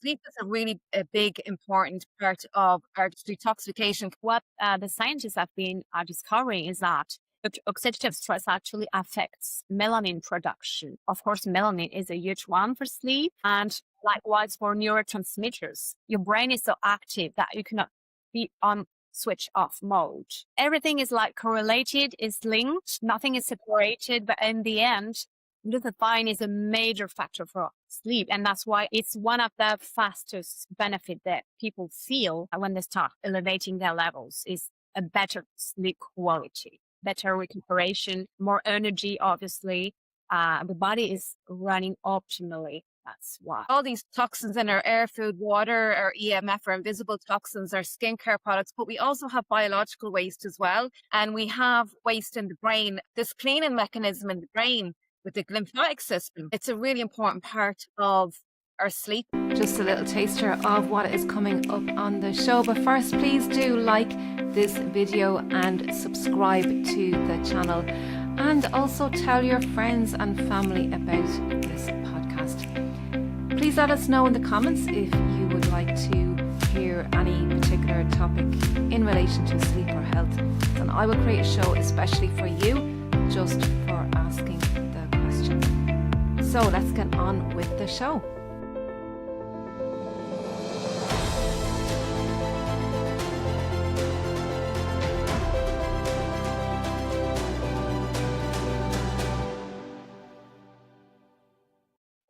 sleep is a really big, important part of our detoxification. What the scientists have been discovering is that oxidative stress actually affects melanin production. Of course, melanin is a huge one for sleep, and likewise for neurotransmitters. Your brain is so active that you cannot be on switch off mode. Everything is like correlated, is linked, nothing is separated, but in the end, glutathione is a major factor for sleep. And that's why it's one of the fastest benefit that people feel when they start elevating their levels is a better sleep quality, better recuperation, more energy, obviously. The body is running optimally. That's why. All these toxins in our air, food, water, our EMF, our invisible toxins, our skincare products, but we also have biological waste as well. And we have waste in the brain, this cleaning mechanism in the brain with the glymphatic system. It's a really important part of our sleep. Just a little taster of what is coming up on the show. But first, please do like this video and subscribe to the channel. And also tell your friends and family about this podcast. Please let us know in the comments if you would like to hear any particular topic in relation to sleep or health. And I will create a show especially for you, just for asking the question. So let's get on with the show.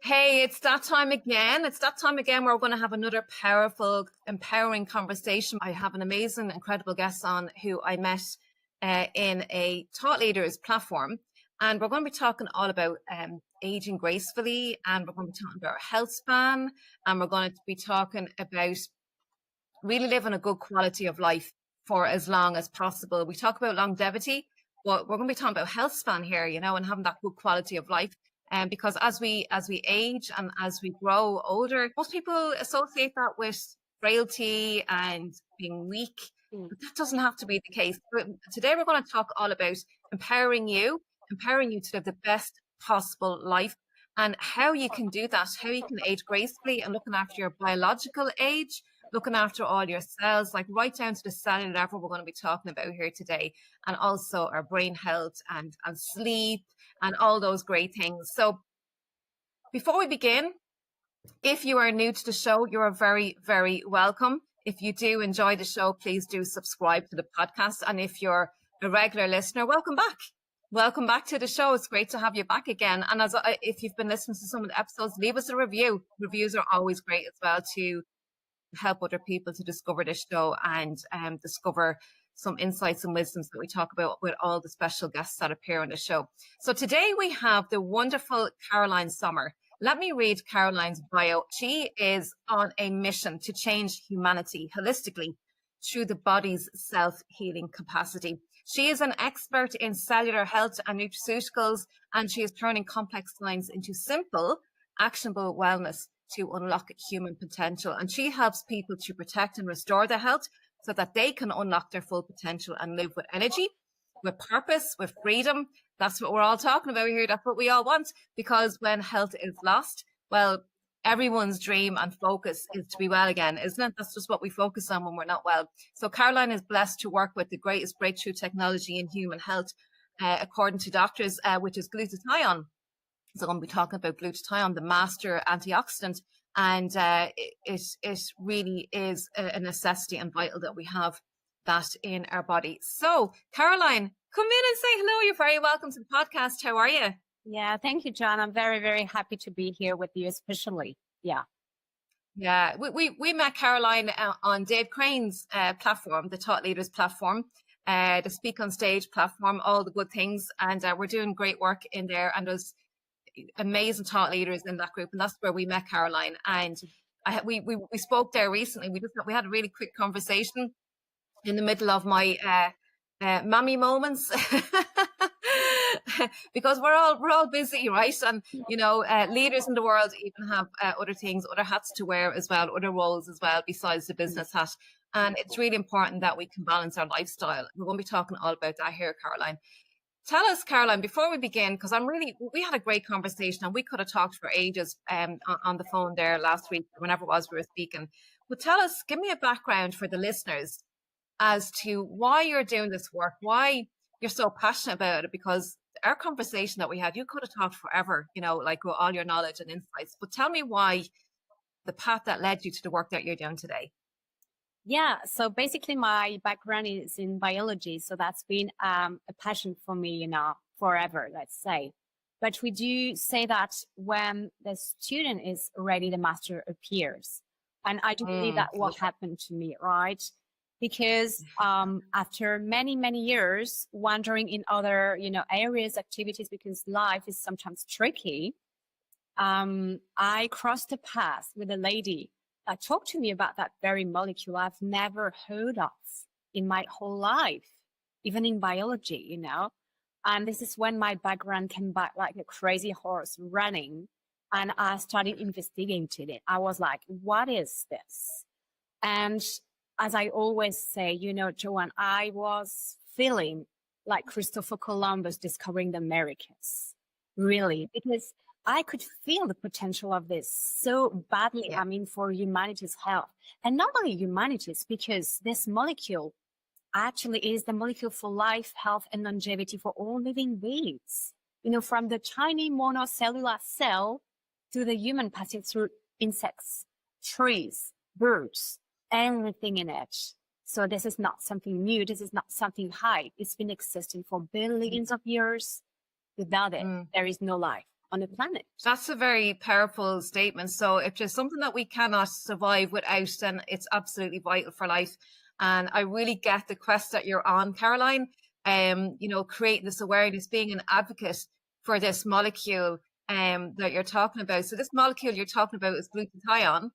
Hey, it's that time again. It's that time again where we're going to have another powerful, empowering conversation. I have an amazing, incredible guest on who I met in a Thought Leaders platform. And we're going to be talking all about aging gracefully. And we're going to be talking about our health span. And we're going to be talking about really living a good quality of life for as long as possible. We talk about longevity, but we're going to be talking about health span here, you know, and having that good quality of life. Because as we age and as we grow older, most people associate that with frailty and being weak. But that doesn't have to be the case. But today we're going to talk all about empowering you to live the best possible life and how you can do that, how you can age gracefully and looking after your biological age, looking after all your cells, like right down to the cellular level we're going to be talking about here today, and also our brain health and sleep and all those great things. So before we begin, if you are new to the show, you are very, very welcome. If you do enjoy the show, please do subscribe to the podcast. And if you're a regular listener, welcome back. Welcome back to the show. It's great to have you back again. And if you've been listening to some of the episodes, leave us a review. Reviews are always great as well to help other people to discover this show and discover some insights and wisdoms that we talk about with all the special guests that appear on the show. So today we have the wonderful Caroline Sommer. Let me read Caroline's bio. She is on a mission to change humanity holistically through the body's self-healing capacity. She is an expert in cellular health and nutraceuticals, and she is turning complex science into simple, actionable wellness to unlock human potential. And she helps people to protect and restore their health so that they can unlock their full potential and live with energy, with purpose, with freedom. That's what we're all talking about here. That's what we all want, because when health is lost, well, everyone's dream and focus is to be well again, isn't it? That's just what we focus on when we're not well. So Caroline is blessed to work with the greatest breakthrough technology in human health, according to doctors, which is glutathione. So I'm going to be talking about glutathione, the master antioxidant. And it really is a necessity and vital that we have that in our body. So, Caroline, come in and say hello. You're very welcome to the podcast. How are you? Yeah, thank you, John. I'm very, very happy to be here with you, especially. Yeah. Yeah, we met Caroline on Dave Crane's platform, the Thought Leaders platform, the Speak on Stage platform, all the good things. And we're doing great work in there. And there's amazing thought leaders in that group, and that's where we met Caroline. And we spoke there recently. We had a really quick conversation in the middle of my mommy moments because we're all busy, right? And you know, leaders in the world even have other things, other hats to wear as well, other roles as well besides the business hat. And it's really important that we can balance our lifestyle. We're going to be talking all about that here, Caroline. tell us, Caroline, before we begin, because we had a great conversation and we could have talked for ages on the phone there last week, or whenever it was we were speaking. But tell us, give me a background for the listeners as to why you're doing this work, why you're so passionate about it, because our conversation that we had, you could have talked forever, like with all your knowledge and insights. But tell me why, the path that led you to the work that you're doing today. Yeah, so basically my background is in biology, so that's been a passion for me, forever, let's say. But we do say that when the student is ready, the master appears. And I do believe that what happened to me, right? Because after many, many years wandering in other, areas, activities, because life is sometimes tricky, I crossed the path with a lady that talked to me about that very molecule I've never heard of in my whole life, even in biology, And this is when my background came back like a crazy horse running, and I started investigating it. I was like, what is this? And as I always say, Joanne, I was feeling like Christopher Columbus discovering the Americas, really, because I could feel the potential of this so badly. Yeah. For humanity's health, and not only humanity's, because this molecule actually is the molecule for life, health, and longevity for all living beings. From the tiny monocellular cell to the human, passing through insects, trees, birds, everything in it. So this is not something new. This is not something hype. It's been existing for billions of years. Without it, there is no life on the planet. That's a very powerful statement. So if there's something that we cannot survive without, then it's absolutely vital for life. And I really get the quest that you're on, Caroline. Creating this awareness, being an advocate for this molecule that you're talking about. So this molecule you're talking about is glutathione.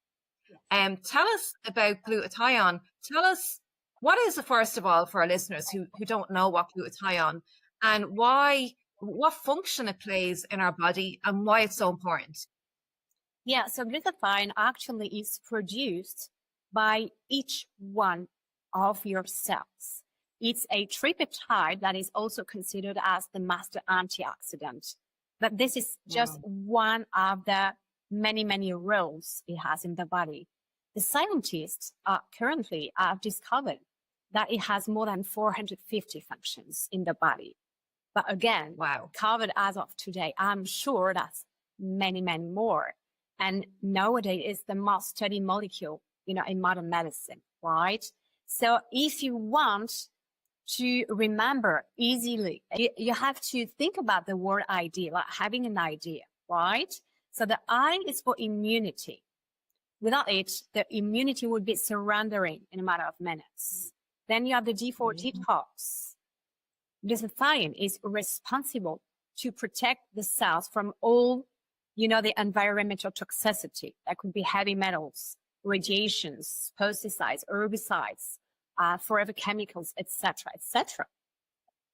Tell us about glutathione. Tell us, what is it, first of all, for our listeners who don't know what glutathione, and what function it plays in our body and why it's so important. Yeah, so glutathione actually is produced by each one of your cells. It's a tripeptide that is also considered as the master antioxidant. But this is just one of the many, many roles it has in the body. The scientists currently have discovered that it has more than 450 functions in the body. But again, covered as of today, I'm sure that's many, many more. And nowadays it's the most studied molecule, in modern medicine, right? So if you want to remember easily, you have to think about the word idea, like having an idea, right? So the I is for immunity. Without it, the immunity would be surrendering in a matter of minutes. Then you have the D for detox. Glutathione is responsible to protect the cells from all, the environmental toxicity. That could be heavy metals, radiations, pesticides, herbicides, forever chemicals, etc., etc.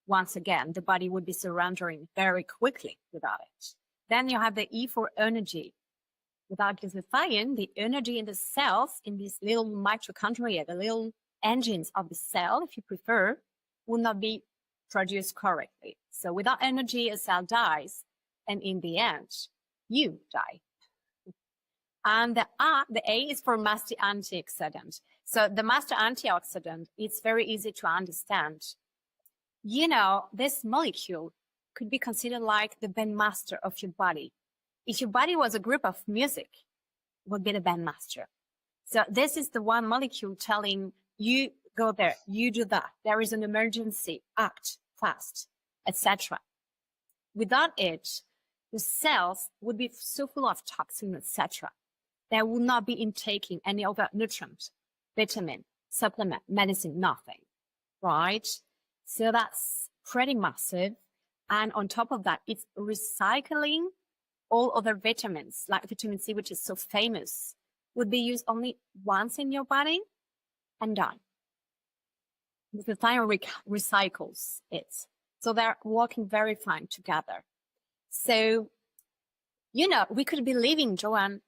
Once again, the body would be surrendering very quickly without it. Then you have the E for energy. Without glutathione, the energy in the cells, in these little mitochondria, the little engines of the cell, if you prefer, will not be produced correctly. So without energy, a cell dies, and in the end, you die. And the A is for master antioxidant. So the master antioxidant, it's very easy to understand. This molecule could be considered like the bandmaster of your body. If your body was a group of music, it would be the bandmaster. So this is the one molecule telling you, go there, you do that. There is an emergency, act fast, etc. Without it, the cells would be so full of toxins, etc. They would not be intaking any other nutrient, vitamin, supplement, medicine, nothing, right? So that's pretty massive. And on top of that, it's recycling all other vitamins, like vitamin C, which is so famous, would be used only once in your body and done. The thyroid recycles it. So they're working very fine together. So, we could be living, Joanne,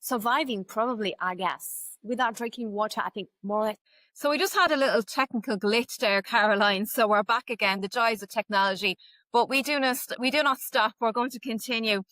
surviving probably, I guess, without drinking water, I think more. So we just had a little technical glitch there, Caroline. So we're back again, the joys of technology. but we do not stop. We're going to continue.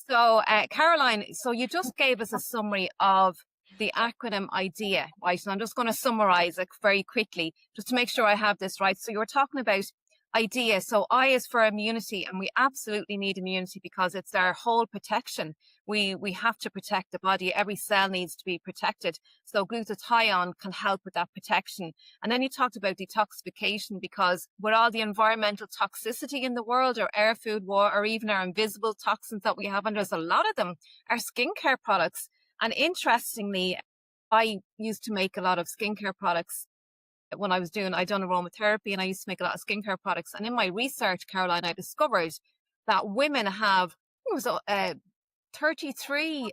So, Caroline, so you just gave us a summary of the acronym IDEA, right? And I'm just going to summarize it very quickly, just to make sure I have this right. So you were talking about IDEA. So I is for immunity, and we absolutely need immunity because it's our whole protection. We have to protect the body. Every cell needs to be protected. So glutathione can help with that protection. And then you talked about detoxification, because with all the environmental toxicity in the world, or air, food, water, or even our invisible toxins that we have, and there's a lot of them, our skincare products. And interestingly, I used to make a lot of skincare products when I'd done aromatherapy, and I used to make a lot of skincare products. And in my research, Caroline, I discovered that women have 33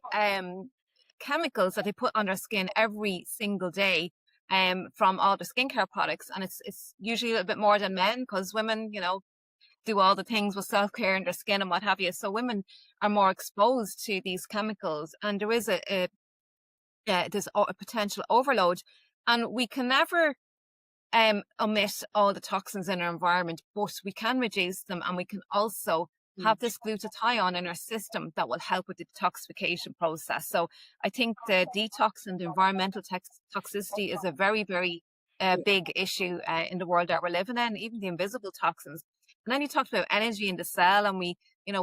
chemicals that they put on their skin every single day from all the skincare products. And it's usually a little bit more than men, because women, do all the things with self-care in their skin and what have you. So women are more exposed to these chemicals, and there is there's a potential overload, and we can never omit all the toxins in our environment, but we can reduce them, and we can also have this glutathione in our system that will help with the detoxification process. So I think the detox and the environmental toxicity is a very, very big issue in the world that we're living in, even the invisible toxins. And then you talked about energy in the cell, and we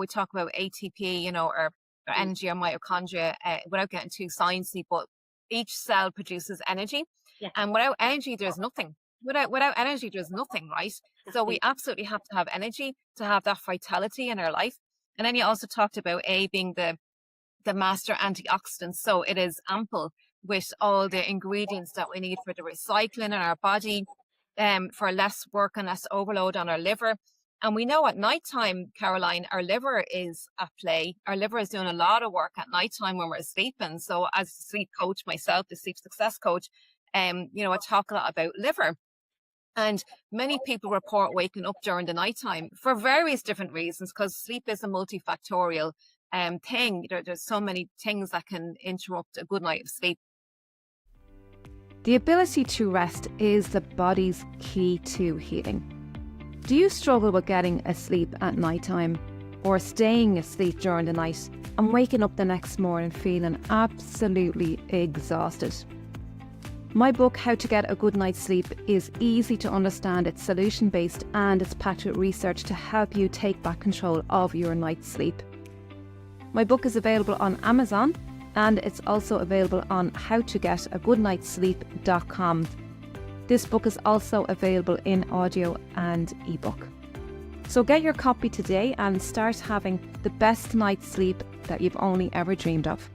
talk about ATP, or energy or mitochondria, without getting too sciencey, but each cell produces energy. Yeah. And without energy, there's nothing. Without energy, there's nothing, right? So we absolutely have to have energy to have that vitality in our life. And then you also talked about A being the master antioxidant. So it is ample with all the ingredients that we need for the recycling in our body, for less work and less overload on our liver. And we know at nighttime, Caroline, our liver is at play. Our liver is doing a lot of work at nighttime when we're sleeping. So as a sleep coach myself, the sleep success coach, I talk a lot about liver. And many people report waking up during the nighttime for various different reasons, because sleep is a multifactorial thing. There's so many things that can interrupt a good night of sleep. The ability to rest is the body's key to healing. Do you struggle with getting asleep at nighttime, or staying asleep during the night and waking up the next morning feeling absolutely exhausted? My book, How to Get a Good Night's Sleep, is easy to understand, it's solution-based, and it's packed with research to help you take back control of your night's sleep. My book is available on Amazon, and it's also available on howtogetagoodnightsleep.com. This book is also available in audio and ebook. So get your copy today and start having the best night's sleep that you've only ever dreamed of.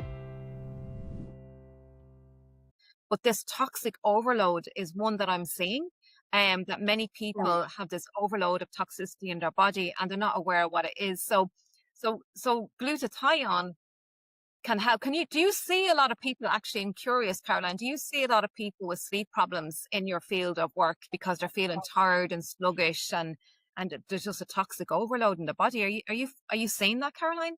But this toxic overload is one that I'm seeing, that many people have this overload of toxicity in their body, and they're not aware of what it is. So glutathione can help. Do you see a lot of people, actually, I'm curious, Caroline, do you see a lot of people with sleep problems in your field of work because they're feeling tired and sluggish, and there's just a toxic overload in the body? Are you seeing that, Caroline?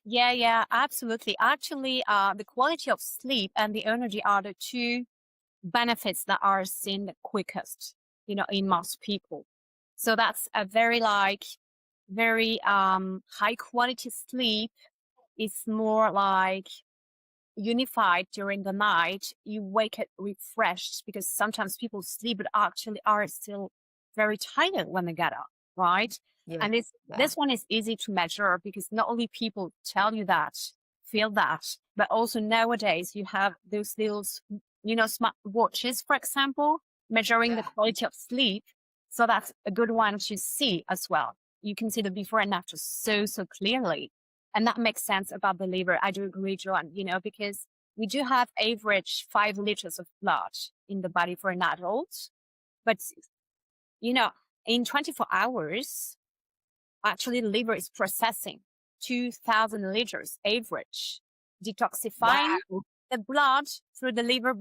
Yeah, absolutely. Actually, the quality of sleep and the energy are the two benefits that are seen the quickest, in most people. So that's a very high quality sleep. It's more like unified during the night. You wake up refreshed, because sometimes people sleep but actually are still very tired when they get up, right? Yeah. And this one is easy to measure, because not only people tell you that, feel that, but also nowadays you have those little, smart watches, for example, measuring the quality of sleep. So that's a good one to see as well. You can see the before and after so clearly. And that makes sense about the liver. I do agree, Joanne, because we do have average 5 liters of blood in the body for an adult. But, in 24 hours, actually the liver is processing 2,000 liters average, detoxifying the blood through the liver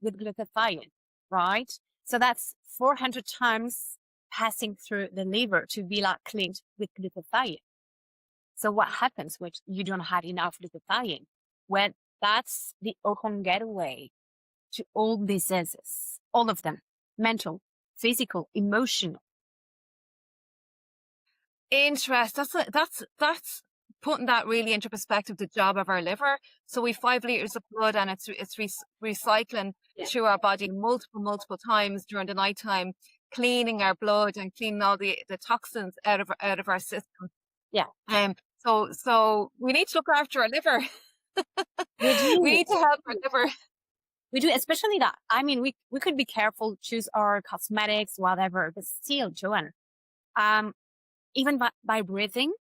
with glutathione, right? So that's 400 times passing through the liver to be cleaned with glutathione. So what happens when you don't have enough glutathione? Well, that's the open gateway to all diseases, all of them, mental, physical, emotional. Interest. That's putting that really into perspective, the job of our liver. So we 5 liters of blood, and it's recycling through our body multiple times during the nighttime, cleaning our blood and cleaning all the toxins out of our system. Yeah. So we need to look after our liver. We do. We need to help our liver. We do, especially that. I mean, we could be careful, choose our cosmetics, whatever, but still, Joanne, even by breathing,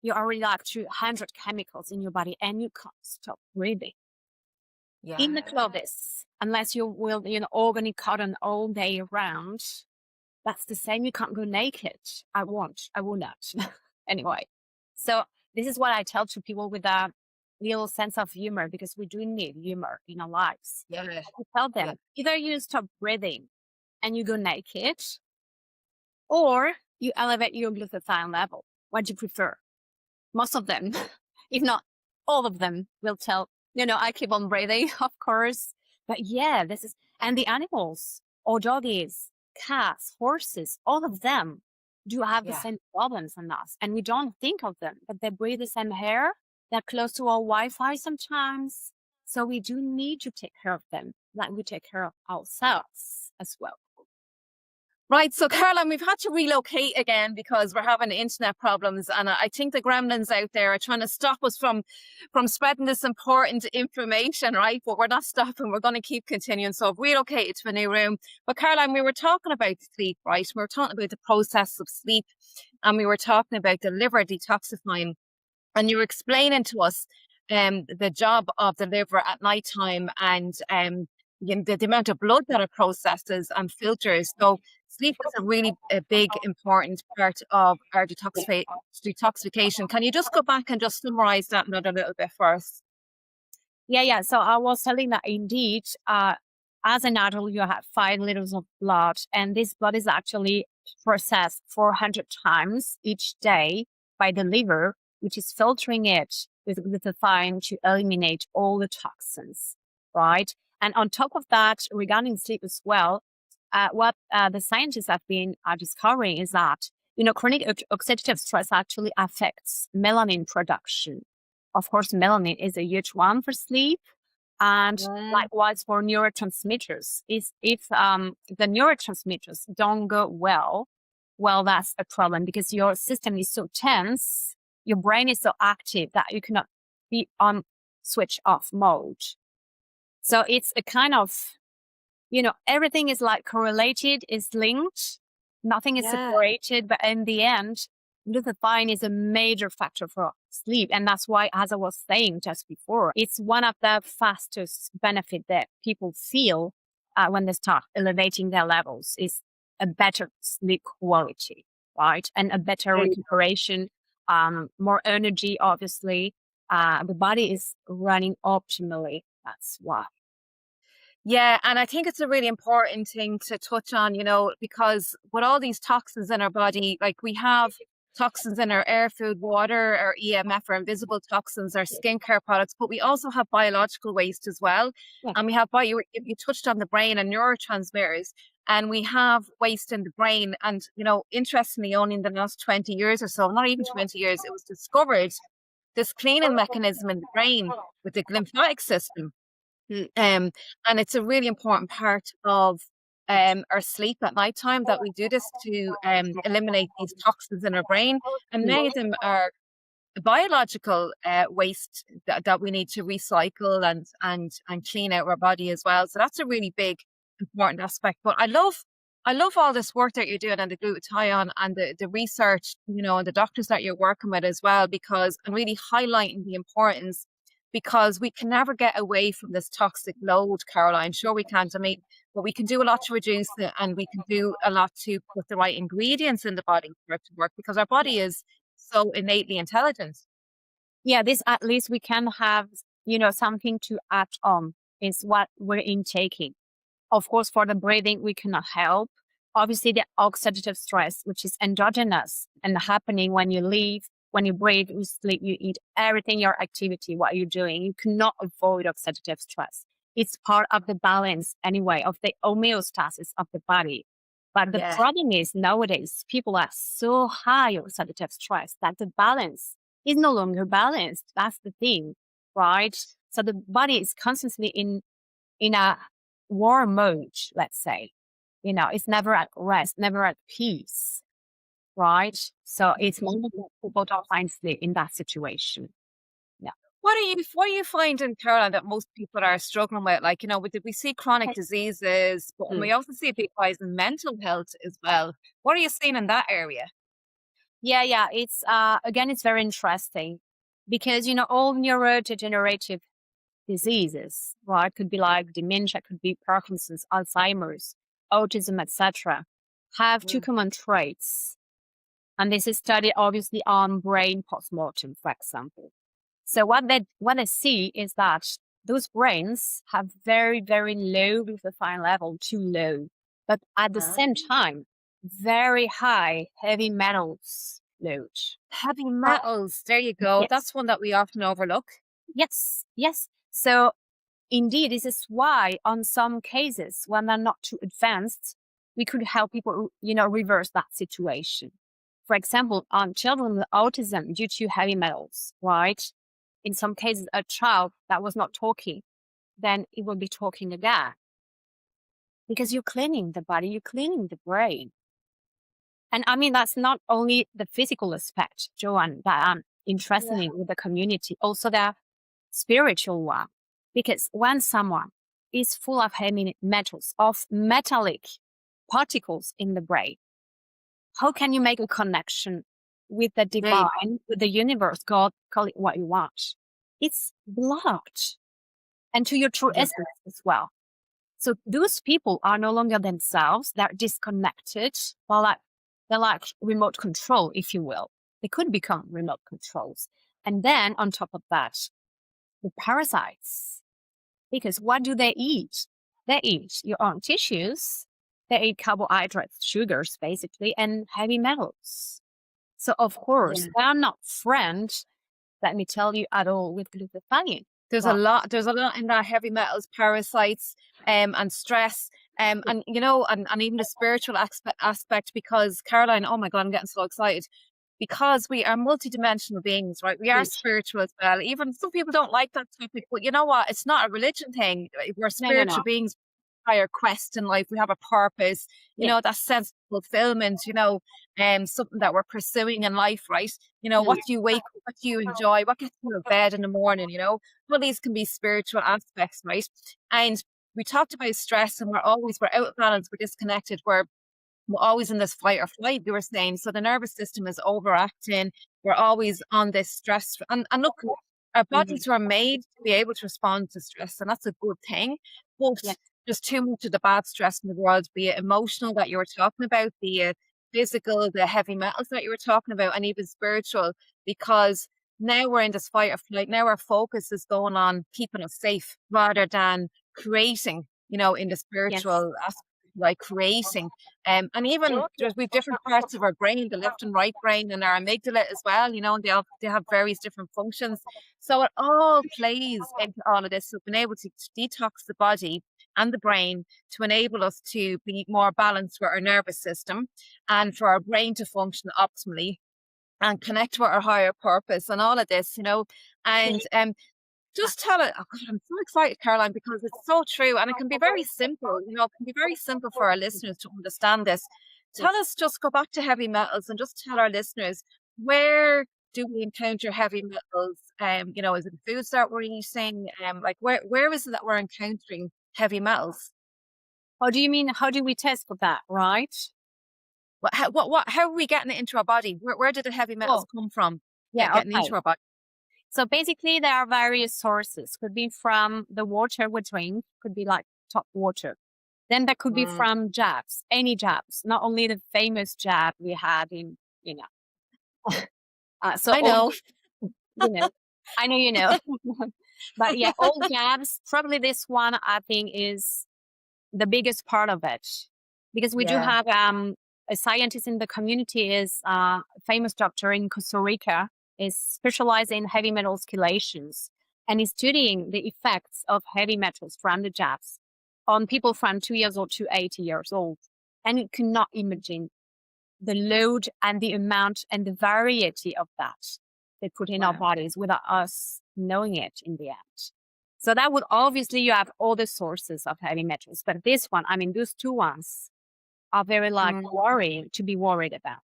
you already like 200 chemicals in your body, and you can't stop breathing. Yeah. In the clothes, unless you will, organic cotton all day round, that's the same. You can't go naked. I will not. Anyway, so this is what I tell to people with a little sense of humor, because we do need humor in our lives. Yeah. I tell them, either you stop breathing and you go naked, or you elevate your glutathione level. What do you prefer? Most of them, if not all of them, will tell, I keep on breathing, of course. But yeah, and the animals, or doggies, cats, horses, all of them do have the same problems than us. And we don't think of them, but they breathe the same air. They're close to our Wi-Fi sometimes. So we do need to take care of them, like we take care of ourselves as well. Right. So, Caroline, we've had to relocate again because we're having internet problems. And I think the gremlins out there are trying to stop us from spreading this important information, right? But we're not stopping. We're going to keep continuing. So I've relocated to a new room. But, Caroline, we were talking about sleep, right? We were talking about the process of sleep, and we were talking about the liver detoxifying. And you were explaining to us the job of the liver at nighttime, and the amount of blood that it processes and filters. So sleep is a really big, important part of our detoxification. Can you just go back and just summarize that another little bit for us? Yeah. So I was telling that indeed, as an adult, you have 5 liters of blood, and this blood is actually processed 400 times each day by the liver, which is filtering it with glutathione to eliminate all the toxins, right? And on top of that, regarding sleep as well, what the scientists have been discovering is that, chronic oxidative stress actually affects melanin production. Of course, melanin is a huge one for sleep. And likewise for neurotransmitters. If the neurotransmitters don't go well, that's a problem, because your system is so tense, your brain is so active that you cannot be on switch off mode. So it's a kind of, everything is like correlated, is linked, nothing is separated, but in the end, glutathione is a major factor for sleep. And that's why, as I was saying just before, it's one of the fastest benefits that people feel when they start elevating their levels, is a better sleep quality, right? And a better recuperation, more energy, obviously. The body is running optimally. That's why. Yeah, and I think it's a really important thing to touch on, because with all these toxins in our body, like we have toxins in our air, food, water, our EMF, our invisible toxins, our skincare products, but we also have biological waste as well. Yeah. And we have, you touched on the brain and neurotransmitters, and we have waste in the brain. And, interestingly, only in the last 20 years or so, not even 20 years, it was discovered this cleaning mechanism in the brain with the glymphatic system. And it's a really important part of our sleep at nighttime, that we do this to eliminate these toxins in our brain. And many of them are biological waste that we need to recycle and clean out our body as well. So that's a really big, important aspect. But I love all this work that you're doing, and the glutathione and the research, and the doctors that you're working with as well, because I'm really highlighting the importance, because we can never get away from this toxic load, Caroline. Sure we can't. But we can do a lot to reduce it, and we can do a lot to put the right ingredients in the body for it to work, because our body is so innately intelligent. Yeah, this at least we can have, something to add on, is what we're intaking. Of course, for the breathing, we cannot help. Obviously, the oxidative stress, which is endogenous and happening when you live, when you breathe, you sleep, you eat, everything, your activity, what you're doing, you cannot avoid oxidative stress. It's part of the balance, anyway, of the homeostasis of the body. But the Yeah. problem is nowadays people are so high oxidative stress that the balance is no longer balanced. That's the thing, right? So the body is constantly in a war mode, let's say. It's never at rest, never at peace, right? So it's normal that people don't find sleep in that situation. Yeah. What are you finding, Caroline, that most people are struggling with? Like, we see chronic diseases, but we also see people with mental health as well. What are you seeing in that area? Yeah. It's again, it's very interesting because all neurodegenerative diseases, right? Could be like dementia, could be Parkinson's, Alzheimer's, autism, etc., have two common traits. And this is studied obviously on brain postmortem, for example. So what they see is that those brains have very, very low glutathione level, too low, but at the same time, very high heavy metals load. Heavy metals, there you go. Yes. That's one that we often overlook. Yes. So indeed, this is why on some cases, when they're not too advanced, we could help people, reverse that situation. For example, on children with autism due to heavy metals, right? In some cases, a child that was not talking, then it will be talking again. Because you're cleaning the body, you're cleaning the brain. And I mean, that's not only the physical aspect, Joanne, that I'm interested in with the community, also the spiritual one. Because when someone is full of heavy metals, of metallic particles in the brain, how can you make a connection with the divine, with the universe, God, call it what you want? It's blocked. And to your true essence as well. So those people are no longer themselves. They're disconnected. Well, they're like remote control, if you will. They could become remote controls. And then on top of that, the parasites. Because what do they eat? They eat your own tissues. They eat carbohydrates, sugars, basically, and heavy metals. So, of course, they are not friends, let me tell you, at all with glutathione. There's a lot in that: heavy metals, parasites, and stress, and even the spiritual aspect. Because Caroline, oh my God, I'm getting so excited. Because we are multidimensional beings, right? We are spiritual as well. Even some people don't like that topic, but you know what? It's not a religion thing. We're spiritual beings. Higher quest in life. We have a purpose, that sense of fulfillment, something that we're pursuing in life, right? What do you wake up, what do you enjoy, what gets you out of bed in the morning, all these can be spiritual aspects, right? And we talked about stress, and we're out of balance, we're disconnected, we're always in this fight or flight, we were saying. So the nervous system is overacting, we're always on this stress. And look, our bodies were made to be able to respond to stress, and that's a good thing. But there's too much of the bad stress in the world, be it emotional that you were talking about, be it physical, the heavy metals that you were talking about, and even spiritual, because now we're in this fight or flight. Now our focus is going on keeping us safe rather than creating, in the spiritual aspect, like creating. And even we've different parts of our brain, the left and right brain, and our amygdala as well, and they have various different functions. So it all plays into all of this. So being able to detox the body and the brain to enable us to be more balanced with our nervous system, and for our brain to function optimally and connect with our higher purpose and all of this, and just tell it. Oh God, I'm so excited, Caroline, because it's so true, and it can be very simple. It can be very simple for our listeners to understand this. Tell us, just go back to heavy metals and just tell our listeners, where do we encounter heavy metals? Is it foods that we're eating? Like where is it that we're encountering heavy metals? How do you mean? How do we test for that, right? How are we getting it into our body? Where did the heavy metals come from? Getting into our body. So basically, there are various sources. Could be from the water we drink, could be like tap water. Then there could be from jabs, any jabs, not only the famous jab we had in, so I know. I know, but yeah, all jabs, probably this one I think is the biggest part of it, because we do have a scientist in the community, is a famous doctor in Costa Rica, is specialized in heavy metals chelations, and is studying the effects of heavy metals from the jabs on people from 2 years old to 80 years old. And you cannot imagine the load and the amount and the variety of that they put in our bodies without us knowing it in the end. So that would obviously, you have all the sources of heavy metals, but this one, I mean, those two ones are very worrying to be worried about,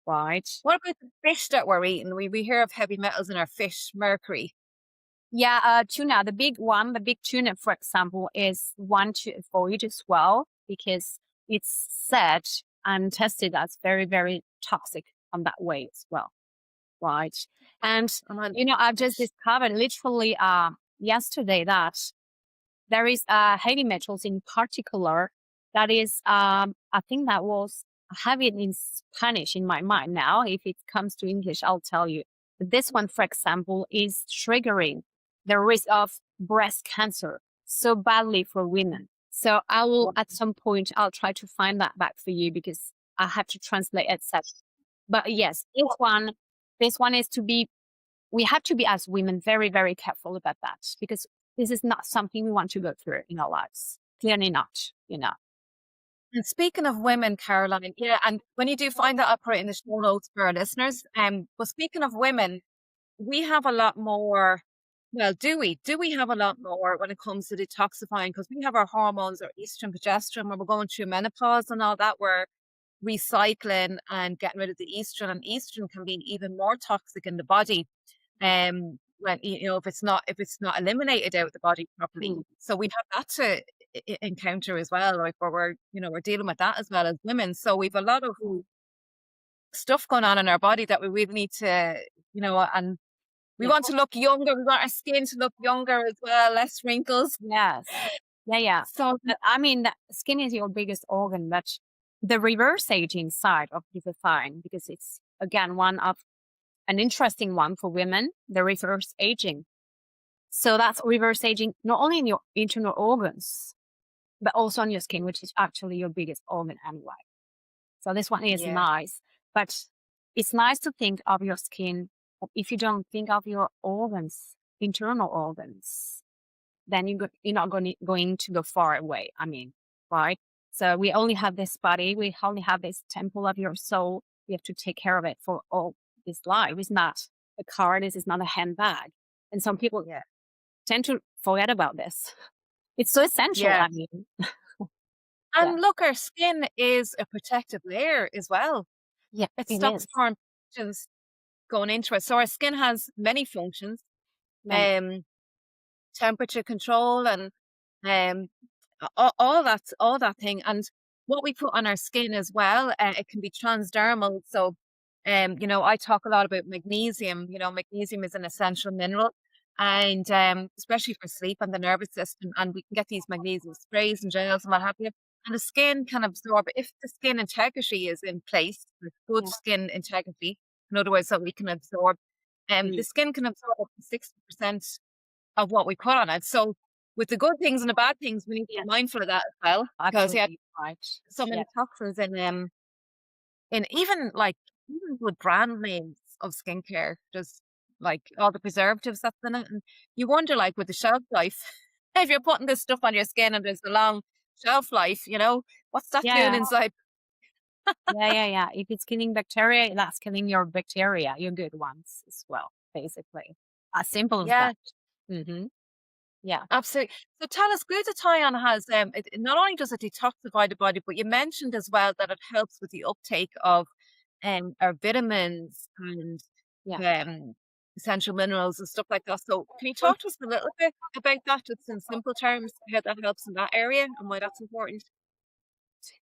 right? What about the fish that we're eating? We hear of heavy metals in our fish, mercury. Yeah, tuna, the big one, the big tuna, for example, is one to avoid as well, because it's said and tested as very, very toxic on that way as well, right? And, I've just discovered literally yesterday that there is heavy metals in particular that is, I think that was, I have it in Spanish in my mind now. If it comes to English, I'll tell you. But this one, for example, is triggering the risk of breast cancer so badly for women. So I will, at some point, I'll try to find that back for you because I have to translate it. But yes, this one is to be, we have to be as women very, very careful about that because this is not something we want to go through in our lives. Clearly not, And speaking of women, Caroline, and when you do find that, I'll put it in the show notes for our listeners. But speaking of women, we have a lot more. Well, do we? Do we have a lot more when it comes to detoxifying? Because we have our hormones, our estrogen, progesterone, when we're going through menopause and all that, we're recycling and getting rid of the estrogen. And estrogen can be even more toxic in the body. When if it's not eliminated out of the body properly. So we have that to encounter as well, like where we're dealing with that as well as women. So we've a lot of stuff going on in our body that we really need to, and we want to look younger. We want our skin to look younger as well, less wrinkles. Yes. Yeah. So, I mean, the skin is your biggest organ, but the reverse aging side of glutathione, because it's, again, an interesting one for women, the reverse aging. So that's reverse aging, not only in your internal organs, but also on your skin, which is actually your biggest organ anyway. So this one is nice, but it's nice to think of your skin. But if you don't think of your organs, internal organs, then you're not going to go far away. I mean, right? So we only have this body. We only have this temple of your soul. We have to take care of it for all this life. It's not a car. This is not a handbag. And some people tend to forget about this. It's so essential. I mean. And look, our skin is a protective layer as well. Yeah, it stops foreign pathogens going into it. So our skin has many functions, temperature control and all that thing. And what we put on our skin as well, it can be transdermal. So, I talk a lot about magnesium. Magnesium is an essential mineral, and especially for sleep and the nervous system. And we can get these magnesium sprays and gels and what have you. And the skin can absorb, if the skin integrity is in place, good skin integrity, in other words, so we can absorb, the skin can absorb up to 60% of what we put on it. So with the good things and the bad things, we need to be mindful of that as well. Because so many toxins in even with brand names of skincare, just like all the preservatives that's in it. And you wonder, like with the shelf life, if you're putting this stuff on your skin and there's a long shelf life, what's that doing inside? Yeah. If it's killing bacteria, that's killing your bacteria, your good ones as well, basically. As simple as that. Mm-hmm. Yeah, absolutely. So tell us, glutathione has it not only does it detoxify the body, but you mentioned as well that it helps with the uptake of our vitamins and essential minerals and stuff like that. So can you talk to us a little bit about that, just in simple terms, how that helps in that area and why that's important?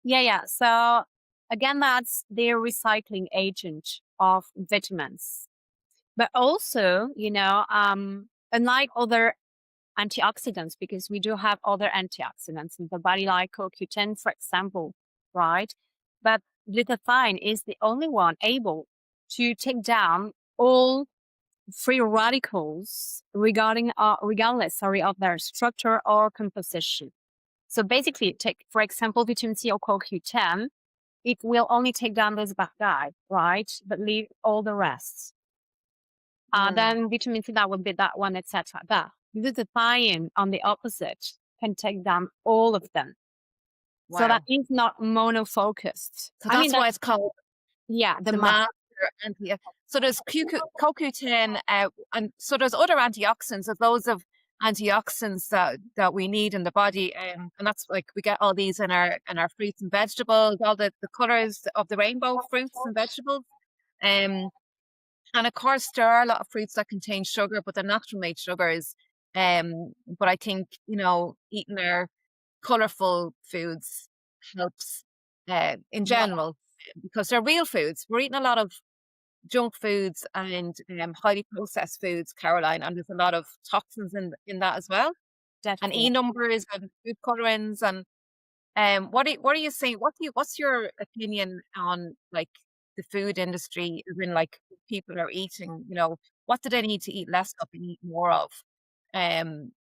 Yeah. So again, that's the recycling agent of vitamins, but also, unlike other antioxidants, because we do have other antioxidants in the body, like CoQ10, for example, right? But glutathione is the only one able to take down all free radicals regardless of their structure or composition. So basically, take, for example, vitamin C or CoQ10, it will only take down those bad guys, right? But leave all the rest. Then vitamin C, that would be that one, etc. But glutathione, on the opposite, can take down all of them. So that Wow. is not monofocused. So that's why it's called the the master anti. So there's CoQ10, and so there's other antioxidants. There's loads of antioxidants that we need in the body, and that's like we get all these in our fruits and vegetables, all the colors of the rainbow, fruits and vegetables. And of course, there are a lot of fruits that contain sugar, but they're natural made sugars. But I think, eating our colorful foods helps in Yeah, general, because they're real foods. We're eating a lot of junk foods and highly processed foods, Caroline, and there's a lot of toxins in that as well. And E definitely. numbers and food colorants. And what are you saying? What's your opinion on like the food industry? As in, like, people are eating, what do they need to eat less of and eat more of, um,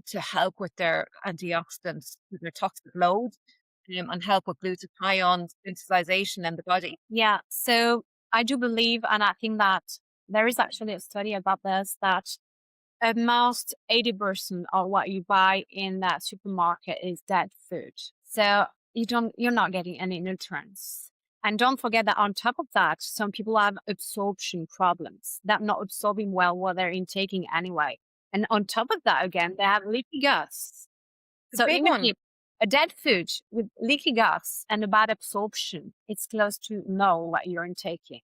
to help with their antioxidants, with their toxic load, and help with glutathione synthesization in the body? Yeah. So I do believe, and I think that there is actually a study about this, that almost 80% of what you buy in that supermarket is dead food. So you're not getting any nutrients. And don't forget that on top of that, some people have absorption problems. They're not absorbing well what they're intaking anyway. And on top of that, again, they have leaky guts. The So big even one. if a dead food with leaky guts and a bad absorption, it's close to no what you're intaking.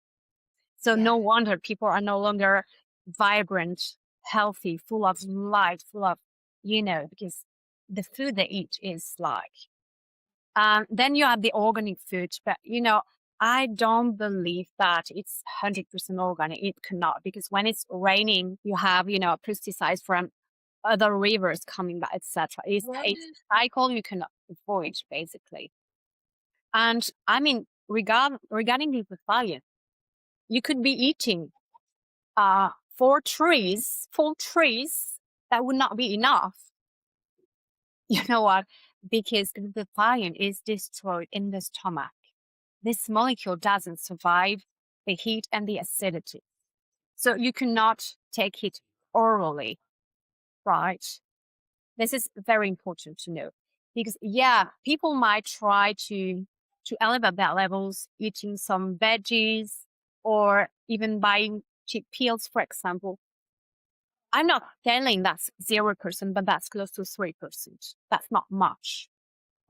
So Yeah. no wonder people are no longer vibrant, healthy, full of life, full of, because the food they eat is like. Then you have the organic food, but I don't believe that it's 100% organic. It cannot, because when it's raining, you have, pesticides from other rivers coming back, etc. It's a cycle you cannot avoid, basically. And I mean, regarding glutathione, you could be eating 4 trees, full trees, that would not be enough. You know what? Because glutathione is destroyed in the stomach. This molecule doesn't survive the heat and the acidity. So you cannot take it orally, right? This is very important to know, because people might try to elevate their levels, eating some veggies or even buying cheap pills, for example. I'm not telling that's 0%, but that's close to 3%. That's not much,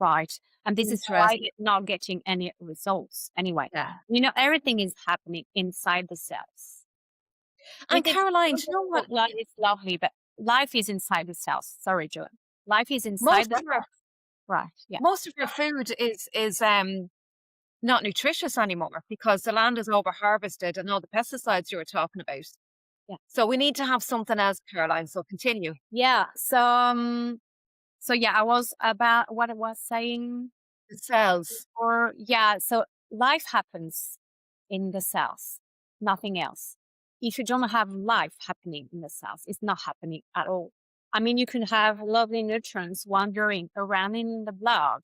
right? And this is why it's not getting any results anyway. Yeah. Everything is happening inside the cells. And Caroline, do you know what? Life is lovely, but life is inside the cells. Sorry, Joanne. Life is inside the cells. Right. Yeah. Most of our food is not nutritious anymore, because the land is over harvested and all the pesticides you were talking about. Yeah. So we need to have something else, Caroline. So continue. Yeah. So I was about what I was saying. The cells. So life happens in the cells, nothing else. If you don't have life happening in the cells, it's not happening at all. I mean, you can have lovely nutrients wandering around in the blood,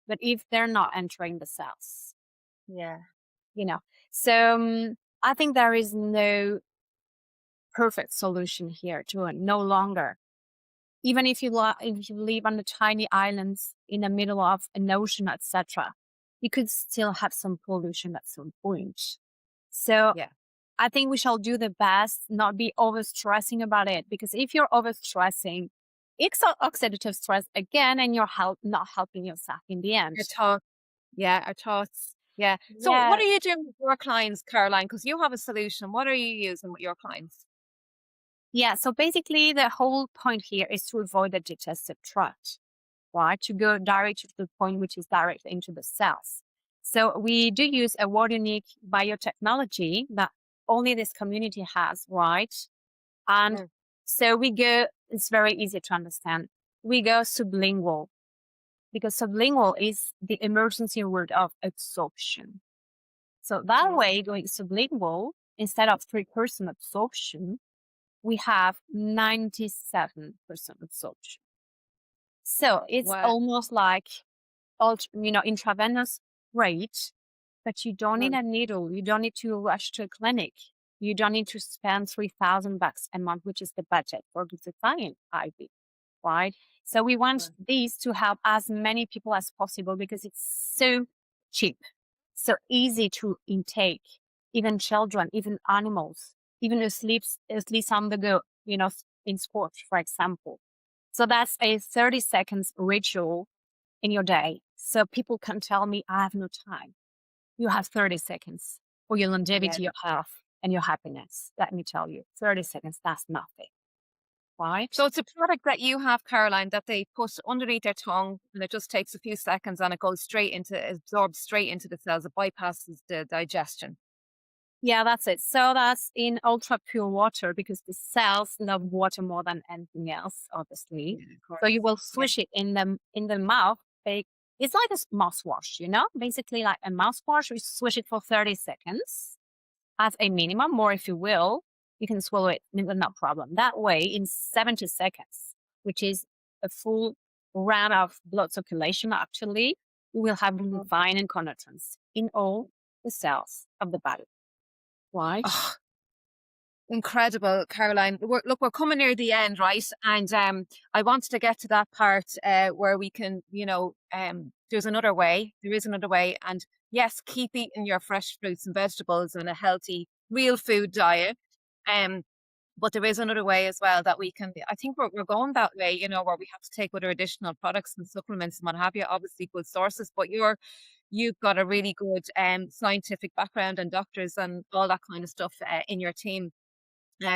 but if they're not entering the cells, so I think there is no perfect solution here to it, no longer. Even if you live on the tiny islands in the middle of an ocean, etc., you could still have some pollution at some point. So I think we shall do the best, not be overstressing about it, because if you're overstressing, it's oxidative stress again, and you're not helping yourself in the end. Our thoughts. Yeah. So what are you doing with your clients, Caroline? Because you have a solution. What are you using with your clients? Yeah. So basically, the whole point here is to avoid the digestive tract, right? To go direct to the point, which is direct into the cells. So we do use a world unique biotechnology that only this community has, right? And so we go, it's very easy to understand. We go sublingual, because sublingual is the emergency word of absorption. So that way, going sublingual, instead of 3% absorption, we have 97% absorption. So it's almost like, intravenous rate, but you don't need a needle. You don't need to rush to a clinic. You don't need to spend $3,000 a month, which is the budget for glutathione IV. right? So we want these to help as many people as possible because it's so cheap, so easy to intake, even children, even animals, even asleep on the go, in sport, for example. So that's a 30 seconds ritual in your day. So people can tell me, I have no time. You have 30 seconds for your longevity, your health, and your happiness. Let me tell you, 30 seconds, that's nothing. Right? So it's a product that you have, Caroline, that they put underneath their tongue, and it just takes a few seconds and it goes absorbs straight into the cells. It bypasses the digestion. Yeah, that's it. So that's in ultra pure water because the cells love water more than anything else, obviously. So you will swish it in the mouth. It's like a mouthwash, basically like a mouthwash. You swish it for 30 seconds as a minimum, or if you will, you can swallow it, no problem. That way, in 70 seconds, which is a full round of blood circulation, actually, you will have glutathione and neurotransmitters in all the cells of the body. Why? Oh, incredible, Caroline. We're coming near the end, right? And I wanted to get to that part where we can, there's another way. There is another way. And yes, keep eating your fresh fruits and vegetables and a healthy, real food diet. But there is another way as well that we can, I think we're going that way, where we have to take other additional products and supplements and what have you, obviously good sources, but you've got a really good scientific background and doctors and all that kind of stuff in your team,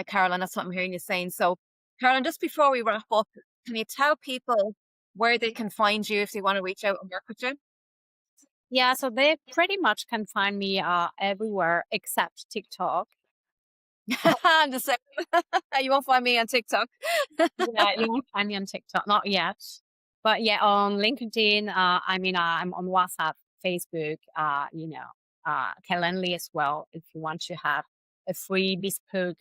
Caroline. That's what I'm hearing you saying. So, Caroline, just before we wrap up, can you tell people where they can find you if they want to reach out and work with you? Yeah, so they pretty much can find me everywhere except TikTok. I'm the same. You won't find me on TikTok. Yeah, you won't find me on TikTok, not yet. But yeah, on LinkedIn, I'm on WhatsApp, Facebook, Calendly as well. If you want to have a free bespoke,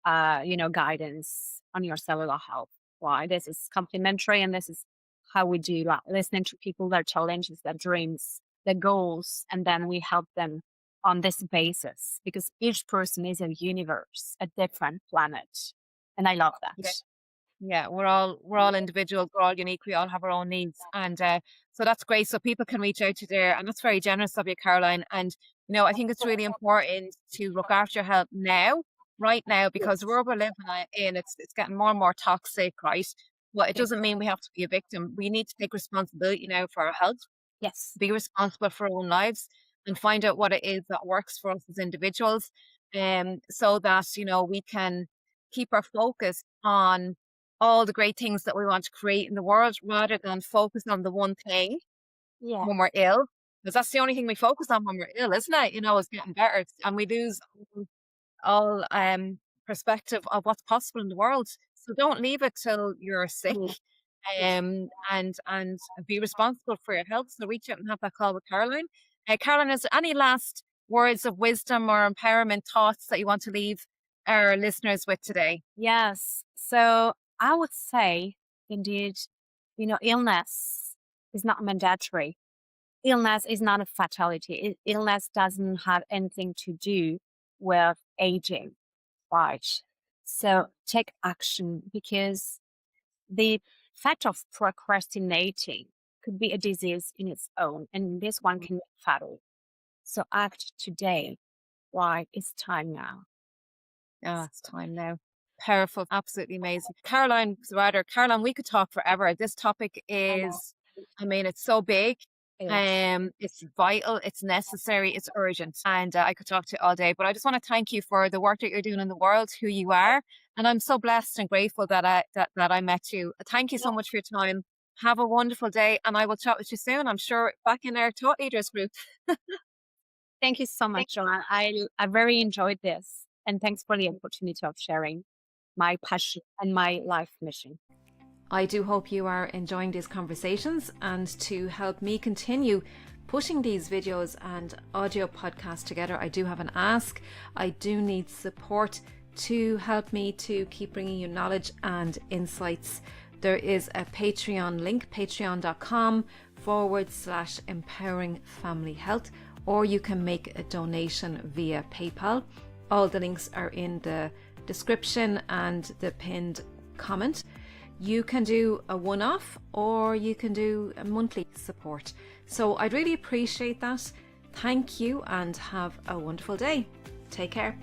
guidance on your cellular health. Why? This is complimentary, and this is how we do listening to people, their challenges, their dreams, their goals, and then we help them on this basis because each person is a universe, a different planet, and I love that. Yeah, we're all individuals, we're all unique, we all have our own needs, and so that's great. So people can reach out to there, and that's very generous of you, Caroline. And I think it's really important to look after your health right now, because the world we're living in, it's getting more and more toxic, right? But it doesn't mean we have to be a victim. We need to take responsibility now for our health. Yes, be responsible for our own lives and find out what it is that works for us as individuals, so that we can keep our focus on all the great things that we want to create in the world, rather than focus on the one thing when we're ill, because that's the only thing we focus on when we're ill, isn't it? Is getting better, and we lose all perspective of what's possible in the world. So don't leave it till you're sick. And be responsible for your health. So reach out and have that call with Caroline. Caroline, is there any last words of wisdom or empowerment thoughts that you want to leave our listeners with today? Yes. So I would say, indeed, illness is not mandatory. Illness is not a fatality. Illness doesn't have anything to do with aging, right? So take action, because the fact of procrastinating could be a disease in its own, and this one can be fatal. So act today. Why? It's time now. It's time now. Powerful, absolutely amazing. Caroline, we could talk forever. This topic is, it's so big. It's vital, it's necessary, it's urgent, and I could talk to you all day, but I just want to thank you for the work that you're doing in the world, who you are, and I'm so blessed and grateful that I met you. Thank you so much for your time. Have a wonderful day, and I will chat with you soon, I'm sure, back in our Thought Leaders group. Thank you so much, Joanne. I very enjoyed this, and thanks for the opportunity of sharing my passion and my life mission. I do hope you are enjoying these conversations, and to help me continue pushing these videos and audio podcasts together, I do have an ask. I do need support to help me to keep bringing you knowledge and insights. There is a Patreon link, patreon.com/empowering family health, or you can make a donation via PayPal. All the links are in the description and the pinned comment. You can do a one-off or you can do a monthly support. So I'd really appreciate that. Thank you and have a wonderful day. Take care.